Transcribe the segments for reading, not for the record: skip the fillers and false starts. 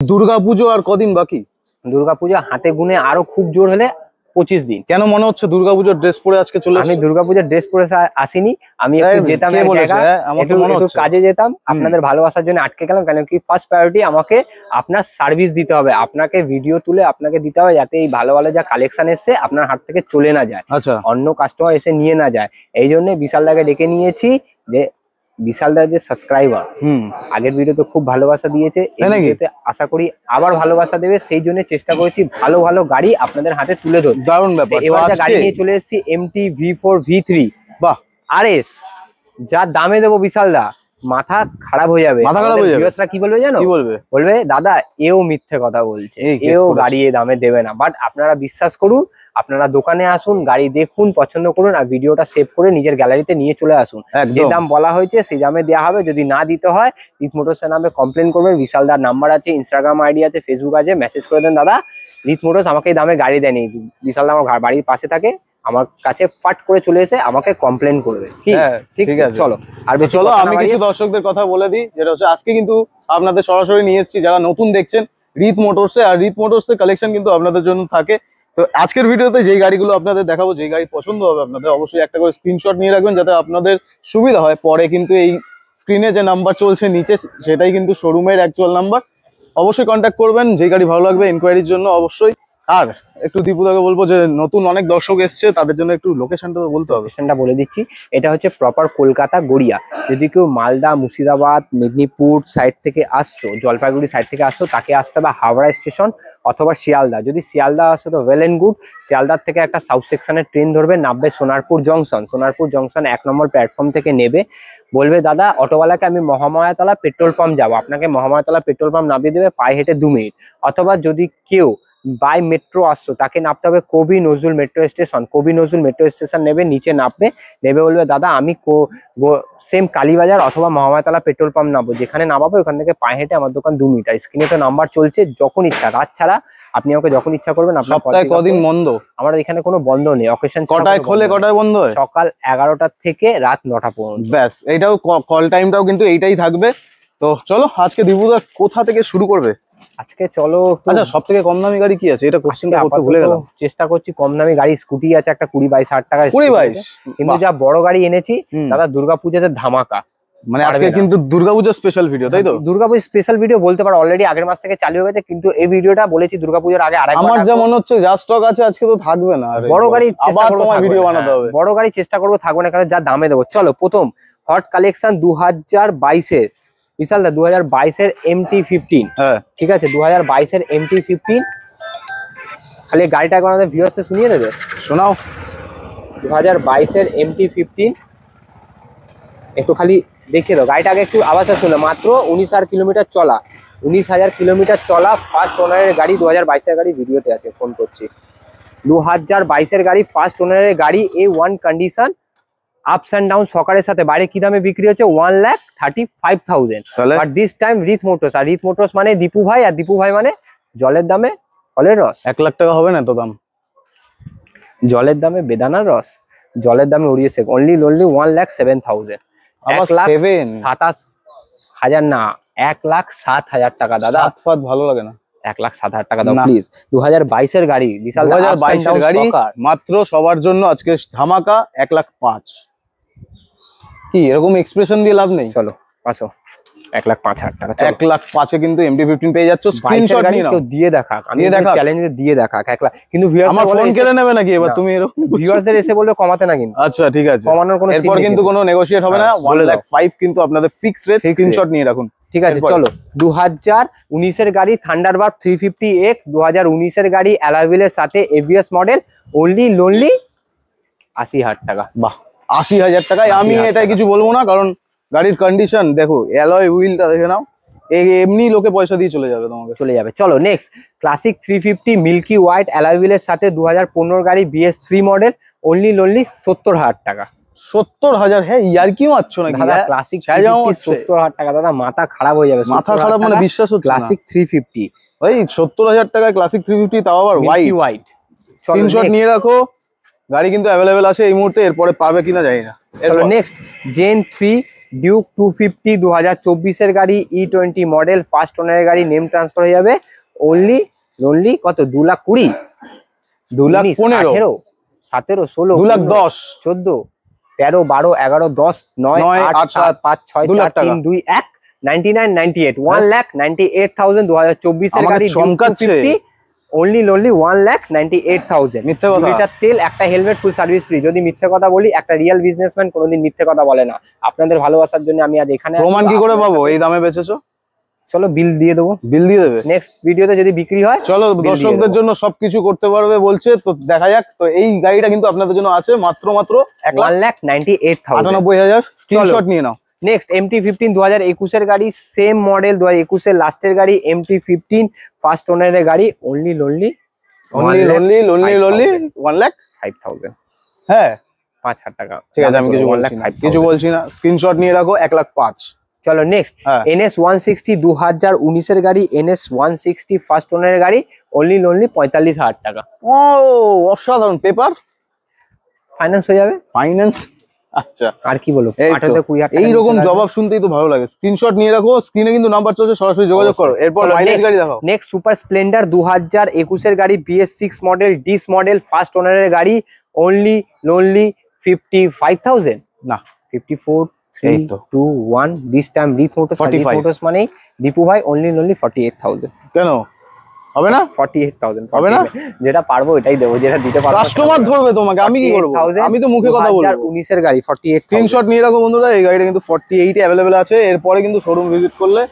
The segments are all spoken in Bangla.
দুর্গাপুজো আর কদিন বাকি? দুর্গাপুজো হাতে গুনে আরো খুব জোর হলে 25 দিন। কেন মনে হচ্ছে দুর্গাপুজোর ড্রেস পরে আজকে চলে আমি দুর্গাপুজোর ড্রেস পরে আসিনি, আমি একটু যেতাম একটু কাজে যেতাম, আপনাদের ভালোবাসার জন্য আটকে গেলাম। কেন কি ফার্স্ট প্রায়োরিটি আমাকে আপনার সার্ভিস দিতে হবে, আপনাকে ভিডিও তুলে আপনাকে দিতে হবে যাতে এই ভালো ভালো যা কালেকশন এসছে আপনার হাত থেকে চলে না যায়, অন্য কাস্টমার এসে নিয়ে না যায়। এই জন্য বিশালদাকে ডেকে নিয়েছি যে বিশালদার যে সাবস্ক্রাইবার আগের ভিডিওতে খুব ভালোবাসা দিয়েছে, এই ভিডিওতে আশা করি আবার ভালোবাসা দেবে। সেই জন্য চেষ্টা করেছি ভালো ভালো গাড়ি আপনাদের হাতে তুলে ধরতে। দারুণ ব্যাপার। এবার যা গাড়ি নিয়ে চলে এসেছি MT V4 V3 বাহ RS, যা দামে দেবো বিশালদা মাথা খারাপ হয়ে যাবে। ভিউয়ার্সরা কি বলবে জানো? বলবে দাদা এও মিথ্যে কথা বলছে, এও গাড়ি এ দামে দেবে না। বাট আপনারা বিশ্বাস করুন, আপনারা দোকানে আসুন, গাড়ি দেখুন, পছন্দ করুন, আর ভিডিওটা সেভ করে নিজের গ্যালারিতে নিয়ে চলে আসুন। যে দাম বলা হয়েছে সেই দামে দেওয়া হবে। যদি না দিতে হয় রিত মোটরসের নামে কমপ্লেন করবেন। বিশালদার নাম্বার আছে, ইনস্টাগ্রাম আইডি আছে, ফেসবুক আছে, মেসেজ করে দেন দাদা রিত মোটরস আমাকে এই দামে গাড়ি দেয়নি। বিশালদা আমার বাড়ির পাশে থাকে, আমার কাছে ফাট করে চলে এসে আমাকে কমপ্লেন করবে। ঠিক আছে চলো আর বেশি চলো আমি কিছু দর্শকদের কথা বলে দিই, যেটা হচ্ছে আজকে কিন্তু আপনাদের সরাসরি নিয়ে এসেছি যারা নতুন দেখছেন রিত মোটরসে, আর রিত মোটরসের কালেকশন কিন্তু আপনাদের জন্য থাকে। তো আজকের ভিডিওতে যেই গাড়িগুলো আপনাদের দেখাবো, যেই গাড়ি পছন্দ হবে আপনাদের অবশ্যই একটা করে স্ক্রিনশট নিয়ে রাখবেন যাতে আপনাদের সুবিধা হয়। পরে কিন্তু এই স্ক্রিনে যে নাম্বার চলছে নিচে সেটাই কিন্তু শোরুমের অ্যাকচুয়াল নাম্বার, অবশ্যই কন্ট্যাক্ট করবেন যেই গাড়ি ভালো লাগবে ইনকোয়ারির জন্য অবশ্যই। আর একটু দীপুদাকে বলবো যে নতুন অনেক দর্শক এসছে, তাদের জন্য একটু লোকেশনটা বলতে হবে। লোকেশনটা বলে দিচ্ছি, এটা হচ্ছে প্রপার কলকাতা গড়িয়া। যদি কেউ মালদা, মুর্শিদাবাদ, মেদিনীপুর সাইড থেকে আসছো, জলপাইগুড়ি সাইড থেকে আসছো, তাকে আসতে হবে হাওড়া স্টেশন অথবা শিয়ালদা। যদি শিয়ালদা আসো তো ওয়েল এন্ড গুড। শিয়ালদার থেকে একটা সাউথ সেকশনের ট্রেন ধরবে, নামবে সোনারপুর জংশন। সোনারপুর জংশন 1 নম্বর প্ল্যাটফর্ম থেকে নেবে, বলবে দাদা অটোওয়ালাকে আমি মহামায়াতলা পেট্রোল পাম্প যাবো, আপনাকে মহামায়াতলা পেট্রোল পাম্প নামিয়ে দেবে পায়ে হেঁটে 2 মিনিট। অথবা যদি কেউ বাই মেট্রো আসছো তাকে নামতে হবে কবি নজরুল মেট্রো স্টেশন। কবি নজরুল মেট্রো স্টেশন নেবে, নিচে নামবে, বলবে দাদা আমি সেম কালীবাজার অথবা মহামায়াতলা পেট্রোল পাম্প নামবো। যেখানে নামাবো ওখান থেকে পায়ে হেঁটে আমার দোকান 2 মিটার। স্ক্রিনে তো নাম্বার চলছে, যখন ইচ্ছা, রাত ছাড়া আপনি আমাকে যখন ইচ্ছা করবেন। আপনার সপ্তাহে কদিন বন্ধ? আমাদের এখানে কোনো বন্ধ নেই। অকেশন কটায় খোলে কটায় বন্ধ হয়? সকাল 11টা থেকে রাত 9টা পর্যন্ত। ব্যাস, এইটাও কল টাইমটাও কিন্তু এইটাই থাকবে। তো চলো আজকে দীপুদা কোথা থেকে শুরু করবে? আজকে চলো, আচ্ছা সব থেকে কম দামি গাড়ি কি আছে এটা কোশ্চেনটা করতে ভুলে গেলাম। চেষ্টা করছি কম দামি গাড়ি। স্কুটি আছে একটা 20-22 টাকা, 20-22। কিন্তু যা বড় গাড়ি এনেছি দাদা দুর্গাপূজাতে ধামাকা। মানে আজকে কিন্তু দুর্গাপূজা স্পেশাল ভিডিও, তাই তো? দুর্গাপূজা স্পেশাল ভিডিও বলতে পারো, অলরেডি আগের মাস থেকে চালু হয়ে গেছে, কিন্তু এই ভিডিওটা বলেছি দুর্গাপূজার আগে। আমার যা মনে হচ্ছে যা স্টক আছে আজকে তো থাকবে না। বড় গাড়ি চেষ্টা করব ভিডিও বানাতে হবে, বড় গাড়ি চেষ্টা করবো থাকবে না, কারণ যা দামে দেবো। চলো প্রথম হট কালেকশন 2022-এর বিশালদা 2022-এর MT-15। ঠিক আছে 2022-এর MT-15। খালি গাড়িটা একবার আমাদের ভিউয়ার্সদের শুনিয়ে দেবে, শোনাও। 2022-এর MT-15 একটু খালি দেখিয়ে দাও। গাড়িটাকে একটু আওয়াজ শুনে, মাত্র 19,000 কিলোমিটার চলা, 19,000 কিলোমিটার চলা, ফার্স্ট ওনারের গাড়ি। 2022-এর গাড়ি ভিডিওতে আছে, ফোন করছি। 2022-এর গাড়ি, ফার্স্ট ওনারের গাড়ি, A1 condition, ups and down সকারের সাথে। বাইরে কি দামে বিক্রি হচ্ছে? 1,35,000। But this time Rit Motors, আর রিত মোটরস মানে দীপু ভাই, আর দীপু ভাই মানে জলের দামে ফলের রস। 1 লাখ টাকা হবে না তো দাম? জলের দামে বেদানার রস, জলের দামে উড়িয়ে শেখ। অনলি 1,07,000। 1,27,000 না, 1,07,000 টাকা দাদা। ভালো লাগে না, 1,07,000 টাকা দাও প্লিজ। 2022-এর গাড়ি বিশাল, 2022-এর গাড়ি মাত্র সবার জন্য আজকে ধামাকা 1,05,000। কি এরকম এক্সপ্রেশন দিয়ে লাভ নেই, চলো আসো। 1,05,000 টাকা, 1,05,000-এ কিন্তু MT-15 পেয়ে যাচ্ছ। স্ক্রিনশট নিয়ে নাও, দিয়ে দেখাক, আমি চ্যালেঞ্জে দিয়ে দেখাক 1 লাখ। কিন্তু আমার ফোন কেড়ে নেবে নাকি এবার তুমি? এরকম ভিউয়ারদের এসে বলবে কমাতে না কিন্তু। আচ্ছা ঠিক আছে, কমানোর কোনো এরপর কিন্তু কোনো নেগোশিয়েট হবে না। 1,05,000 কিন্তু আপনাদের ফিক্সড রেট। স্ক্রিনশট নিয়ে রাখুন, ঠিক আছে? চলো 2019-এর গাড়ি থান্ডারবার্ড 350X, 2019-এর গাড়ি অ্যালয় হুইলের সাথে ABS মডেল, অনলি 80,000 টাকা। বাহ, 80,000 টাকায় আমি এটাই কিছু বলবো না, কারণ গাড়ির কন্ডিশন দেখো, অ্যালয় হুইলটা দেখে নাও, এমনি লোকে পয়সা দিয়ে চলে যাবে, তোমাকে চলে যাবে। চলো next classic 350 milky white alloy হুইলের সাথে 2015 গাড়ি BS3 মডেল, অনলি 70,000 টাকা। 70,000? হ্যাঁ ইয়ার কি মারছো নাকি দাদা? ক্লাসিক 70,000 টাকা দাদা, মাথা খারাপ হয়ে যাবে। মাথা খারাপ মানে বিশ্বাস হচ্ছে না। ক্লাসিক 350 ভাই 70,000 টাকায় ক্লাসিক 350, তাও আবার হোয়াইট। স্ক্রিনশট নিয়ে রাখো, গাড়ি কিন্তু অ্যাভেলেবেল আছে এই মুহূর্তে, এরপরে পাবে কিনা জানি না। চলো নেক্সট জেন 3 ডিউক 250 2024 এর গাড়ি, E20 মডেল, ফার্স্ট ওনারের গাড়ি, নেম ট্রান্সফার হয়ে যাবে অনলি কত 2,20,000, 2,15,000, 17, 16, 2,10,000, 14, 13, 12, 11, 10, 9, 8, 7, 5, 6, 4, 3, 2, 1, 99, 98, 1,98,000 2024 এর গাড়ি, চমকাচ্ছে। অনলি 1,98,000। মিথ্যে কথা। 2 লিটার তেল, একটা হেলমেট, ফুল সার্ভিস ফ্রি। যদি মিথ্যে কথা বলি, একটা রিয়েল বিজনেসম্যান কোনোদিন মিথ্যে কথা বলে না। আপনাদের ভালোবাসার জন্য আমি আজ এখানে প্রমাণ কি করে পাবো এই দামে বেচেছো? চলো বিল দিয়ে দেবো, বিল দিয়ে দেবে। নেক্সট ভিডিওতে যদি বিক্রি হয়। চলো, bill দিয়ে দর্শকদের দেবো। জন্য সবকিছু করতে পারবে বলছে, তো দেখা যাক। তো এই গাড়িটা কিন্তু আপনাদের জন্য আছে মাত্র 1,98,000। 1,98,000। স্ক্রিনশট নিয়ে নাও। নেক্সট MT-15 2021 এর গাড়ি, সেম মডেল, 2021 এর লাস্টের গাড়ি, MT-15 ফার্স্ট ওনারের গাড়ি, অনলি 1,05,000। হ্যাঁ 5,000 টাকা। ঠিক আছে, আমি কিছু বলছি না। স্ক্রিনশট নিয়ে রাখো, 1,05,000। চলো নেক্সট NS 160 2019 এর গাড়ি, NS 160 ফার্স্ট ওনারের গাড়ি, অনলি 45,000 টাকা। ও অসাধারণ। পেপার ফাইন্যান্স হয়ে যাবে। ফাইন্যান্স, আচ্ছা। আর কি বলবো, 18,000 টাকা। এইরকম জবাব শুনতেই তো ভালো লাগে। স্ক্রিনশট নিয়ে রাখো, স্ক্রিনে কিন্তু নাম্বার চলছে, সরাসরি যোগাযোগ করো। এরপর মাইলেজ গাড়ি দেখাও। নেক্সট সুপার স্প্লেন্ডার 2021 এর গাড়ি, BS6 model, disc model, first ওনারের গাড়ি, অনলি 55,000। না 54, এই 3, তো 2, 1। This time Rith motors. 45 motors মানে দীপু ভাই, অনলি 48,000। কেন হবে না? 48,000 হবে না? যেটা পারবো এটাই দেবো, যেটা দিতে পারবো। কাস্টমার ধরবে তোমাকে, আমি কি করবো? আমি তো মুখে কথা বলবো। 2019 এর গাড়ি, 48,000। স্ক্রিনশট নিয়ে রাখো বন্ধুরা, এই গাড়িটা কিন্তু 48 এ অ্যাভেলেবেল আছে। এরপরে কিন্তু শোরুম ভিজিট করলে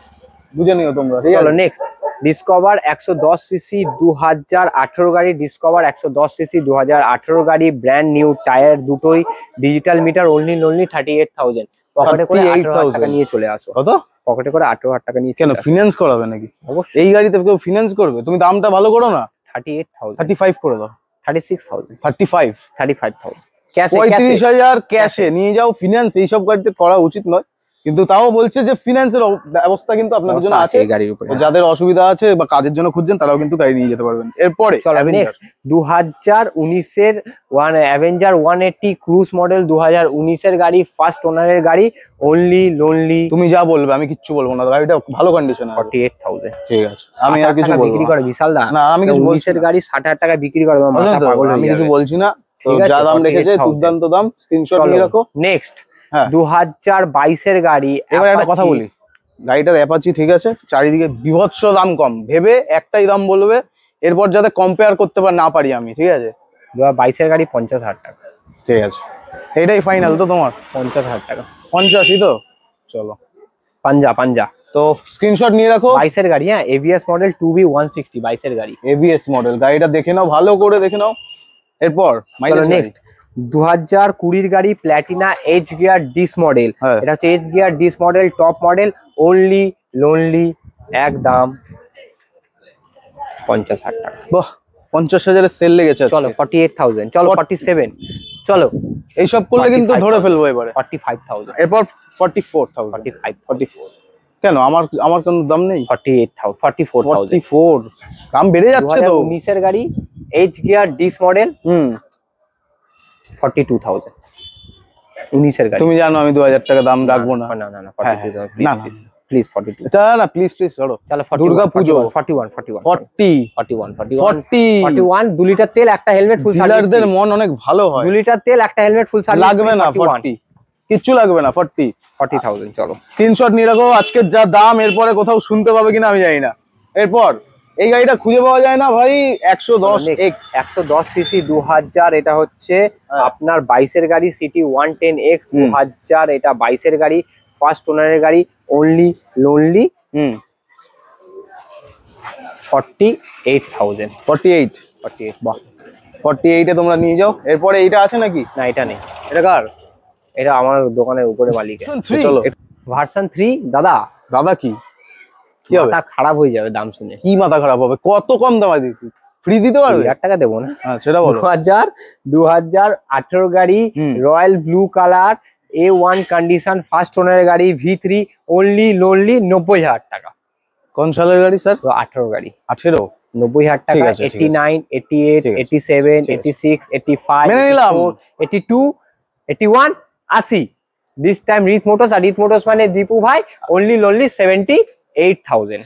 বুঝে নিও তোমরা। চলো নেক্সট ডিসকভার 110 সিসি 2018 গাড়ি, ডিসকভার 110 সিসি 2018 গাড়ি, ব্র্যান্ড নিউ, টায়ার দুটোই, ডিজিটাল মিটার, অনলি 38,000। পকেটে করে 18,000 টাকা নিয়ে চলে আসো। কত? পকেটে করে 18,000 টাকা নিয়ে কেন, চলে আসো। ফিনান্স করাবে নাকি? অবশ্যই। এই গাড়িতে কেউ ফিনান্স করবে? তুমি দামটা ভালো করো না। 38,000, 35 করে দাও। 36,000, 35, 35,000 ক্যাশে। 35,000 ক্যাশে নিয়ে যাও। ফিনান্স এইসব গাড়িতে করা উচিত নয়, কিন্তু তাও বলছে যে ফিনান্সের ব্যবস্থা কিন্তু আপনাদের জন্য আছে। এই গাড়ির উপরে তো যাদের অসুবিধা আছে বা কাজের জন্য খুঁজছেন, তারাও কিন্তু গাড়ি নিয়ে যেতে পারবেন। এরপরে চলো নেক্সট 2019 এর অ্যাভেঞ্জার 180 ক্রুজ মডেল, 2019 এর গাড়ি, ফার্স্ট ওনারের গাড়ি, অনলি তুমি যা বলবে, আমি কিচ্ছু বলবো না। গাড়িটা ভালো কন্ডিশন আছে। 48,000। ঠিক আছে, আমি আর কিছু বলবো বিক্রি না। করে বিশাল দা। না আমি কিছু বলছি এর না। গাড়ি 60,000 টাকা বিক্রি করে, তোমার মাথা পাগল হয়ে আমি যাবে। কিছু বলছি না। তো ঠিক আছে, যা দাম রেখেছে 48,000 দুর্দান্ত দাম। স্ক্রিনশট নিয়ে রাখো। নেক্সট হ্যাঁ। 2022 এর গাড়ি। এবার একটা কথা বলি, গাড়িটা অ্যাপাচি ঠিক আছে, চারিদিকে বিভৎস দাম কম ভেবে একটাই দাম বলবে, এরপর যাতে কম্পেয়ার করতে না পারি আমি। ঠিক আছে, 2022 এর গাড়ি 50,000 টাকা। ঠিক আছে, এটাই ফাইনাল তো তোমার? 50,000 টাকা। 85 তো? চলো পাঞ্জা। তো স্ক্রিনশট নিয়ে রাখো। 22 এর গাড়ি, হ্যাঁ, ABS মডেল 2B160, 22 এর গাড়ি, ABS মডেল। গাড়িটা দেখে নাও, ভালো করে দেখে নাও। এরপর চলো নেক্সট 2020 এর গাড়ি, Platina H gear dish model. হ্যাঁ। এটা হচ্ছে H gear dish model, top model, only একদম 50,000 টাকা। বাহ, 50,000 এর সেল লেগেছে আজকে। চলো 48,000। চলো 47। চলো এইসব করলে কিন্তু ধরে ফেলবো এবারে। 45,000। এরপর 44,000। 44। কেন, আমার কোনো দাম নেই? 48,000, 44,000। 44 দাম বেড়ে যাচ্ছে তো। 2019 এর গাড়ি, এইচ গিয়ার ডিস মডেল, 42,000। 19 এর গাড়ি। তুমি জানো আমি 2,000 টাকা দাম রাখবো না। না 42,000 প্লিজ 42। এটা না, প্লিজ ধরো। চলো দুর্গা পুজো 41। 41 2 লিটার তেল, একটা হেলমেট, ফুল সার্ভিস। ডিলারদের মন অনেক ভালো হয়। 2 লিটার তেল, একটা হেলমেট, ফুল সার্ভিস। লাগবে না 40, কিচ্ছু লাগবে না। 40,000। চলো স্ক্রিনশট নিয়ে রাখো। আজকের যা দাম, এরপরে কোথাও শুনতে পাবে কিনা আমি জানি না। এরপর এই গাড়িটা খুঁজে পাওয়া যায় না ভাই, 110X। 110 সিসি 2000, এটা হচ্ছে আপনার 22 এর গাড়ি, সিটি 110X 2000, এটা 22 এর গাড়ি, ফার্স্ট ওনারের গাড়ি, অনলি 48,000। 48। বাহ, 48 এ তোমরা নিয়ে যাও। এরপরে এইটা আছে নাকি? না এটা নেই। এটা কার? এটা আমার দোকানের উপরে মালিক। চলো ভার্সন 3। দাদা কি হবে? মাথা খারাপ হয়ে যাবে দাম শুনে। কি মাথা খারাপ হবে? কত কম দামে দিচ্ছি, ফ্রি দিতে পারবে? 2,000 টাকা দেবো না। হ্যাঁ সেটা বলো। 2018 গাড়ি, royal blue colour, A1 condition, first ওনারের গাড়ি, V3, অনলি 90,000 টাকা। কোন সালের গাড়ি স্যার? 18 গাড়ি। 18? 90,000 টাকা। 89, 88, 87, 86, 85, মেনে নিলাম। 82, 81, 80। দিস টাইম রিথ মোটরস, আর রিথ মোটরস মানে দীপু ভাই অনলি লনলি 78,000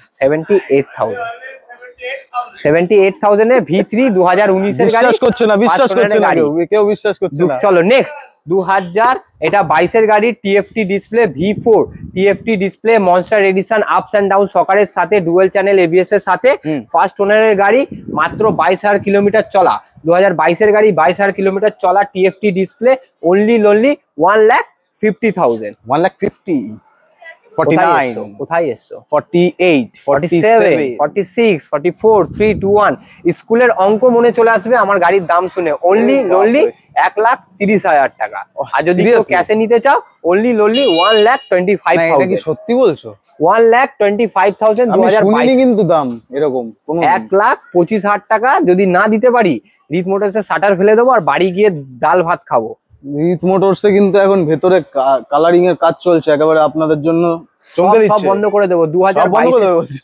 78,000 এ V3 2019 এর গাড়ি। বিশ্বাস করছে না, বিশ্বাস করছে না, কেউ বিশ্বাস করছে না। চলো নেক্সট 2000 এটা 22 এর গাড়ি, TFT display V4, TFT display, monster edition, ups and down সকারের সাথে, ডুয়াল চ্যানেল ABS এর সাথে, ফার্স্ট ওনারের গাড়ি, মাত্র 22,000 কিলোমিটার চলা। 2022 এর গাড়ি, 22,000 কিলোমিটার চলা, TFT ডিসপ্লে, অনলি লনলি 1,50,000। 1,50,000 49 কোথায় এসছো? 48 47 46 44 3 2 1। স্কুলের অঙ্ক মনে চলে আসবে আমার গাড়ির দাম শুনে। অনলি লনলি 1,30,000 টাকা। আর যদি কেউ ক্যাশে নিতে চাও অনলি লনলি 1,25,000। এটা কি সত্যি বলছো? 1,25,000 আমি শুনিনি কিন্তু দাম এরকম কোনো। 1,25,000 টাকা যদি না দিতে পারি, রিথ মোটরসের শাটার ফেলে দেবো আর বাড়ি গিয়ে ডাল ভাত খাবো। রিথ মোটরসে কিন্তু এখন ভেতরে কালারিং এর কাজ চলছে, একেবারে আপনাদের জন্য চমকে দিচ্ছে। সব বন্ধ করে দেবো। 2022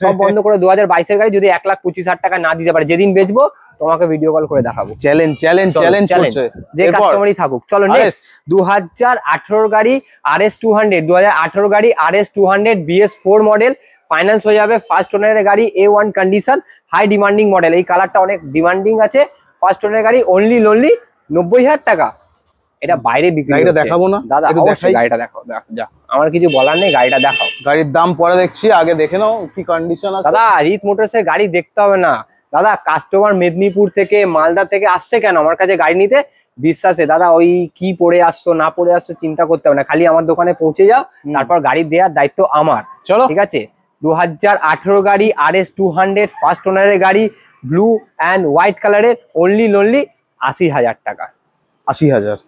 সব বন্ধ করে 2022 এর গাড়ি যদি 1,25,000 টাকা না দিতে পারে, যেদিন বেচবো তোমাকে ভিডিও কল করে দেখাবো। চ্যালেঞ্জ চ্যালেঞ্জ চ্যালেঞ্জ করছে যে কাস্টমারই থাকুক। চলো নেক্সট 2018 গাড়ি RS 200, 2018 গাড়ি RS 200 BS4 মডেল, ফাইন্যান্স হয়ে যাবে। ফার্স্ট ওনারের গাড়ি, A1 condition, high demanding model. এই কালারটা অনেক ডিমান্ডিং আছে। ফার্স্ট ওনারের গাড়ি, অনলি লনলি 90,000 টাকা। এটা বাইরে বিক্রি। গাড়িটা দেখাবো না দাদা? অবশ্যই গাড়িটা দেখাও, যা, আমার কিছু বলার নেই, গাড়িটা দেখাও। গাড়ির দাম পরে দেখছি, আগে দেখে নাও কি কন্ডিশন আছে। দাদা রিথ মোটরসের গাড়ি দেখতে হবে না দাদা, কাস্টমার মেদিনীপুর থেকে মালদা থেকে আসছে কেন আমার কাছে গাড়ি নিতে? বিশ্বাসে দাদা, ওই কি পড়ে আসছো না পড়ে আসছো চিন্তা করতে হবে না, খালি আমার দোকানে পৌঁছে যাও, তারপর গাড়ি দেওয়ার দায়িত্ব আমার। চলো ঠিক আছে। 2018 গাড়ি RS 200 ফার্স্ট ওনারের গাড়ি, ব্লু অ্যান্ড হোয়াইট কালারের, অনলি লনলি 80,000 টাকা। 80,000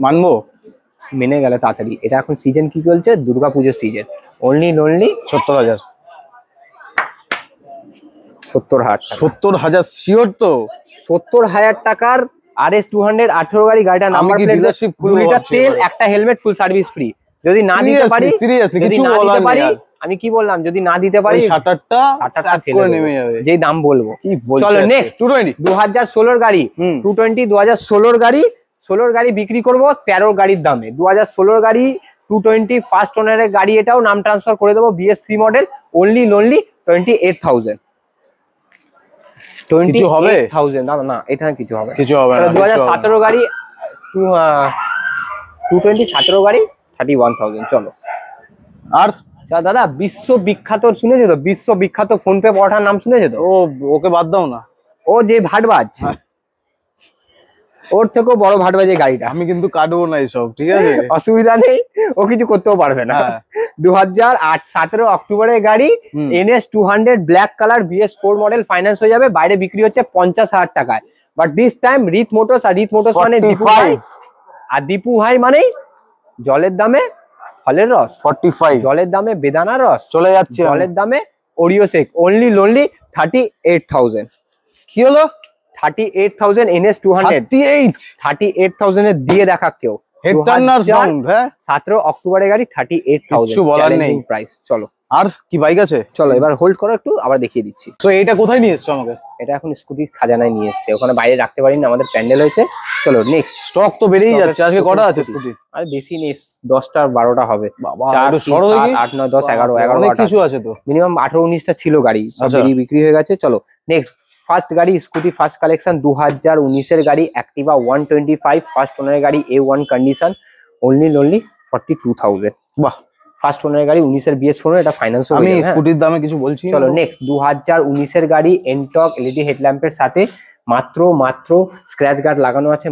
মানবো? মেনে গেলে তাড়াতাড়ি। এটা এখন সিজন কি চলছে? দুর্গাপুজোর সিজন। Only lonely 70,000। 70,000। 70,000 শিওর তো? 70,000 টাকার RS 200 18 গাড়ি, গাড়িটা নাম্বার প্লেট, 2 লিটার তেল, একটা হেলমেট, ফুল সার্ভিস ফ্রি। যদি না দিতে পারি, সিরিয়াসলি যদি কিছু না বলার দিতে পারি, নেই। আমি কি বললাম, যদি না দিতে পারি শাটারটা ফেলে নেমে যাবে, যেই দাম বলবো। কি বলছো? চলো নেক্সট 2016 গাড়ি, 220 2016 গাড়ি, 16 গাড়ি বিক্রি করবো 13 গাড়ির দামে। 2016 গাড়ি 220 ফার্স্ট ওনারের গাড়ি, এটাও নাম ট্রান্সফার করে দেবো, BS3 মডেল, অনলি লনলি 28,000। 28,000 না, এটা কিছু হবে, কিছু হবে না। 2017 গাড়ি 220 17 গাড়ি 31,000। চলো আর দাদা বিশ্ববিখ্যাত শুনেছো তো? বিশ্ববিখ্যাত ফোন পে পড়ার নাম শুনেছো তো? ওকে বাদ দাও না। ও যে ভাটবাজ, ওর থেকেও বড় ভাটবাজ এই গাড়িটা। আমি কিন্তু কাটবো না এইসব, ঠিক আছে? অসুবিধা নেই, ও কিছু করতেও পারবে না। 2017 অক্টোবরের গাড়ি, NS 200 black colour, BS4 model, finance হয়ে যাবে। বাইরে বিক্রি হচ্ছে 50,000 টাকায়। But this time Rith motors, আর রিথ মোটরস মানে দীপু ভাই, আর দীপু ভাই মানে জলের দামে ফলের রস, 45 জলের দামে বেদানা রস চলে যাচ্ছে, জলের দামে ওরিও শেক, অনলি লনলি 38,000। কি হলো? 38,000 NS 200, 38,000 এ দিয়ে দেখা কেউ। Head Turner sound. হ্যাঁ 17 অক্টোবরের গাড়ি, 38,000 কিছু বলার নেই প্রাইস। চলো আর কি বাইক আছে? চলো এবার হোল্ড করো একটু, আবার দেখিয়ে দিচ্ছি। তো এইটা কোথায় নিয়ে এসছো আমাকে? এটা এখন স্কুটির খাজানায় নিয়ে এসছে, ওখানে বাইরে রাখতে পারি না, আমাদের প্যান্ডেল হয়েছে। চলো নেক্সট। স্টক তো বেড়েই যাচ্ছে। আজকে কটা আছে স্কুটি? আরে বেশি নেই, 10টা 12টা হবে। বাবা 4 একটু সরো দেখি। 8 9 10 11 অনেক কিছু আছে তো। মিনিমাম 18 19টা ছিল গাড়ি, সব বিক্রি হয়ে গেছে। চলো নেক্সট ফার্স্ট গাড়ি, স্কুটি ফার্স্ট কালেকশন, 2019 এর গাড়ি, অ্যাক্টিভা 125 ফার্স্ট ওনারের গাড়ি, A1 কন্ডিশন, অনলি লনলি 42,000। বাহ, ফার্স্ট ওনারের গাড়ি, 19 এর BS4, এটা ফাইন্যান্স। আমি স্কুটির দামে কিছু বলছি। চলো নেক্সট 2019 এর গাড়ি, এনটক LED হেডল্যাম্পের সাথে, মাত্র স্ক্র্যাচ গার্ড লাগানো আছে,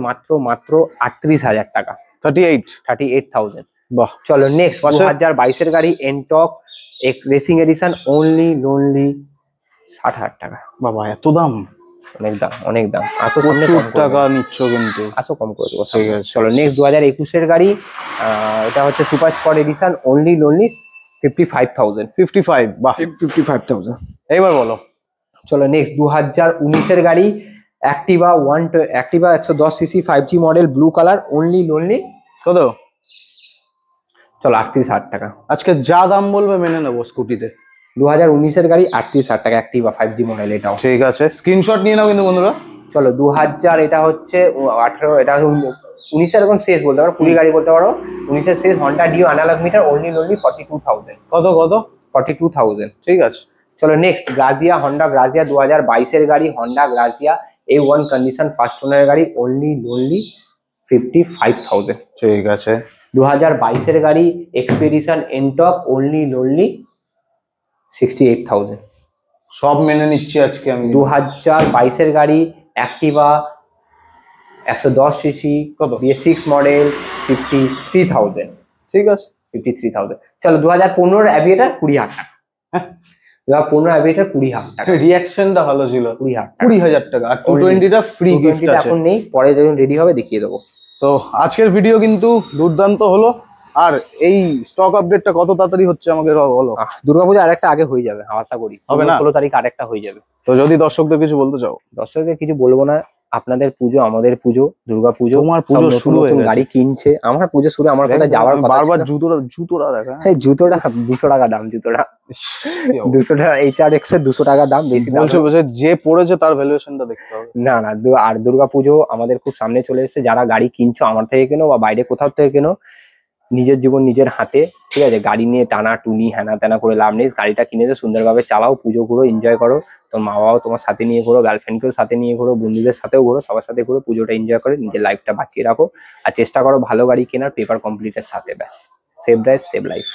মাত্র 38,000 টাকা। 38,000। বাহ। চলো নেক্সট 2022 এর গাড়ি, Ntorq racing addition, only lonely 60,000 টাকা। বাবা এত দাম? অনেক দাম। আসো সামনে, কম টাকা নিচ্ছ কিন্তু, আসো কম করে দেবো। চলো নেক্সট 2021 এর গাড়ি, এটা হচ্ছে super spot edition, only lonely 55,000। 55? বাহ, 55,000। এইবার বলো। চলো নেক্সট 2019 এর গাড়ি, Activa 110 CC 5G model, blue colour, only lonely কত? চলো 38,000 টাকা। আজকে যা দাম বলবে মেনে নেবো স্কুটিতে। 2019 এর গাড়ি, 38,000 টাকা, অ্যাক্টিভা 5G মডেল, এটাও ঠিক আছে। স্ক্রিনশট নিয়ে নাও কিন্তু বন্ধুরা। চলো 2000, এটা হচ্ছে 18, এটা 19 এরকম শেষ বলতে পারো, 20 গাড়ি বলতে পারো, 19 শেষ Honda Dio analogue meter only 42,000। কত কত? 42,000। ঠিক আছে। চলো নেক্সট, গ্রাজিয়া, হন্ডা গ্রাজিয়া 2022 গাড়ি, Honda Grazia A1 condition first owner গাড়ি অনলি 55,000। ঠিক আছে। 2022 গাড়ি এক্সপেডিশন এনটক অনলি 68,000। সব মেনে নিচ্ছি আজকে আমি। 2022 গাড়ি অ্যাক্টিভা 110 সিসি কত? BS6 model 53,000। ঠিক আছে। 53,000। চলো 2015 অ্যাভিয়েটার 20,000 টাকা। 2015 অ্যাভিয়েটার 20,000 টাকা। রিঅ্যাকশনটা ভালো ছিল। 20,000 টাকা। 20,000 টাকা। আর 220টা ফ্রি গিফট আছে। এখন নেই, পরে যখন রেডি হবে দেখিয়ে দেবো। তো আজকের ভিডিও কিন্তু দুর্দান্ত হলো। আর এই স্টক আপডেটটা কত তাড়াতাড়ি হচ্ছে আমাকে বলো। দুর্গাপূজা আরেকটা আগে হয়ে যাবে আশা করি, হবে না? 16 তারিখ আরেকটা হয়ে যাবে। তো যদি দর্শকদের কিছু বলতে চাও। দর্শকদের কিছু বলবো না, আপনাদের পুজো আমাদের পুজো, দুর্গা পুজো, তোমার পুজো শুরু হয়ে গেছে। গাড়ি কিনছে, আমার পুজো শুরু, আমার কথা যাওয়ার কথা বারবার ছিল। জুতোটা দেখা। হ্যাঁ জুতোটা 200 টাকা দাম, জুতোটা 200 টাকা, HRX এর 200 টাকা দাম, বেশি দাম বলছে যে পড়েছে তার ভ্যালুয়েশনটা দেখতে হবে। না না। আর দুর্গা পুজো আমাদের খুব সামনে চলে এসেছে, যারা গাড়ি কিনছো আমার থেকে কেনো বা বাইরে কোথাও থেকে কেনো, নিজের জীবন নিজের হাতে, ঠিক আছে? গাড়ি নিয়ে টানা টুনি হ্যানা ত্যানা করে লাভ নেই। গাড়িটা কিনেছে সুন্দরভাবে চালাও, পুজো ঘুরো, এনজয় করো, তোমার মা বাবাও তোমার সাথে নিয়ে ঘোরো, গার্লফ্রেন্ডকেও সাথে নিয়ে ঘোরো, বন্ধুদের সাথেও ঘোরো, সবার সাথে ঘুরো, পুজোটা এনজয় করে নিজের লাইফটা বাঁচিয়ে রাখো। আর চেষ্টা করো ভালো গাড়ি কেনার, পেপার কমপ্লিটের সাথে। ব্যাস, সেভ ড্রাইভ সেভ লাইফ।